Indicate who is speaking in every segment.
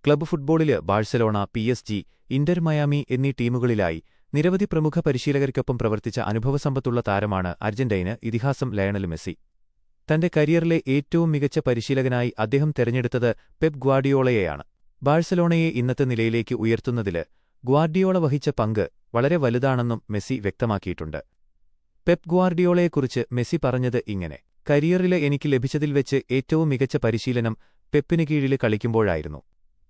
Speaker 1: Club ഫുട്ബോളില് Barcelona, PSG, Inter Miami എന്നീ ടീമുകളിലായി നിരവധി പ്രമുഖ പരിശീലകർക്കൊപ്പം പ്രവർത്തിച്ച അനുഭവസമ്പത്തുള്ള താരമാണ് അർജന്റൈന് ഇതിഹാസം ലയണൽ മെസ്സി. തന്റെ കരിയറിലെ ഏറ്റവും മികച്ച പരിശീലകനായി അദ്ദേഹം തെരഞ്ഞെടുത്തത് പെപ് ഗ്വാർഡിയോളയെയാണ്. ബാഴ്സലോണയെ ഇന്നത്തെ നിലയിലേക്ക് ഉയർത്തുന്നതില് ഗ്വാർഡിയോള വഹിച്ച പങ്ക് വളരെ വലുതാണെന്നും മെസ്സി വ്യക്തമാക്കിയിട്ടുണ്ട്. പെപ് ഗ്വാർഡിയോളയെക്കുറിച്ച് മെസ്സി പറഞ്ഞത് ഇങ്ങനെ: കരിയറില് എനിക്ക് ലഭിച്ചതിൽ വെച്ച് ഏറ്റവും മികച്ച പരിശീലനം പെപ്പിന് കീഴില് കളിക്കുമ്പോഴായിരുന്നു.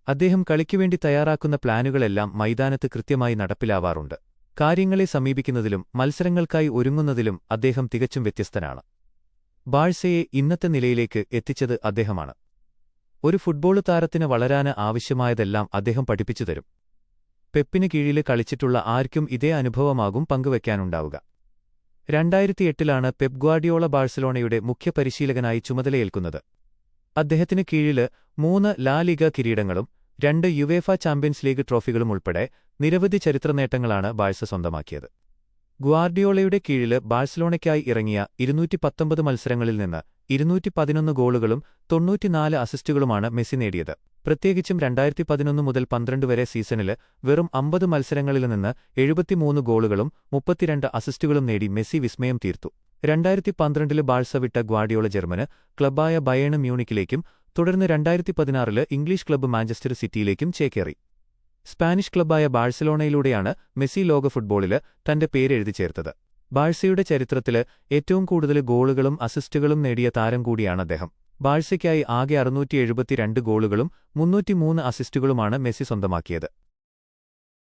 Speaker 1: അദ്ദേഹം കളിക്കുവേണ്ടി തയ്യാറാക്കുന്ന പ്ലാനുകളെല്ലാം മൈതാനത്ത് കൃത്യമായി നടപ്പിലാവാറുണ്ട്. കാര്യങ്ങളെ സമീപിക്കുന്നതിലും മത്സരങ്ങൾക്കായി ഒരുങ്ങുന്നതിലും അദ്ദേഹം തികച്ചും വ്യത്യസ്തനാണ്. ബാഴ്സയെ ഇന്നത്തെ നിലയിലേക്ക് എത്തിച്ചത് അദ്ദേഹമാണ്. ഒരു ഫുട്ബോൾ താരത്തിന് വളരാന് ആവശ്യമായതെല്ലാം അദ്ദേഹം പഠിപ്പിച്ചുതരും. പെപ്പിന് കീഴില് കളിച്ചിട്ടുള്ള ആർക്കും ഇതേ അനുഭവമാകും പങ്കുവയ്ക്കാനുണ്ടാവുക. 2008-ലാണ് പെപ് ഗ്വാർഡിയോള ബാഴ്സലോണയുടെ മുഖ്യ പരിശീലകനായി ചുമതലയേൽക്കുന്നത്. അദ്ദേഹത്തിന് കീഴില് 3 ലാ ലിഗ കിരീടങ്ങളും 2 യുവേഫ ചാമ്പ്യൻസ് ലീഗ് ട്രോഫികളും ഉൾപ്പെടെ നിരവധി ചരിത്രനേട്ടങ്ങളാണ് ബാഴ്സ സ്വന്തമാക്കിയത്. ഗ്വാർഡിയോളയുടെ കീഴില് ബാഴ്സലോണയ്ക്കായി ഇറങ്ങിയ 219 മത്സരങ്ങളിൽ നിന്ന് 211 ഗോളുകളും 94 അസിസ്റ്റുകളുമാണ് മെസ്സി നേടിയത്. പ്രത്യേകിച്ചും 2011 മുതൽ 12 വരെ സീസണില് വെറും 50 മത്സരങ്ങളിൽ നിന്ന് 73 ഗോളുകളും 32 അസിസ്റ്റുകളും നേടി മെസ്സി വിസ്മയം തീർത്തു. 2012-ല് ബാഴ്സ വിട്ട ഗ്വാർഡിയോള ജർമ്മന് ക്ലബ്ബായ ബയേൺ മ്യൂണിക്കിലേക്കും തുടർന്ന് 2016-ല് ഇംഗ്ലീഷ് ക്ലബ്ബ് മാഞ്ചസ്റ്റർ സിറ്റിയിലേക്കും ചേക്കേറി. സ്പാനിഷ് ക്ലബ്ബായ ബാഴ്സലോണയിലൂടെയാണ് മെസ്സി ലോക ഫുട്ബോളില് തന്റെ പേരെഴുതി ചേർത്തത്. ബാഴ്സയുടെ ചരിത്രത്തില് ഏറ്റവും കൂടുതൽ ഗോളുകളും അസിസ്റ്റുകളും നേടിയ താരം കൂടിയാണ് അദ്ദേഹം. ബാഴ്സയ്ക്കായി ആകെ 672 ഗോളുകളും 303 അസിസ്റ്റുകളുമാണ് മെസ്സി സ്വന്തമാക്കിയത്.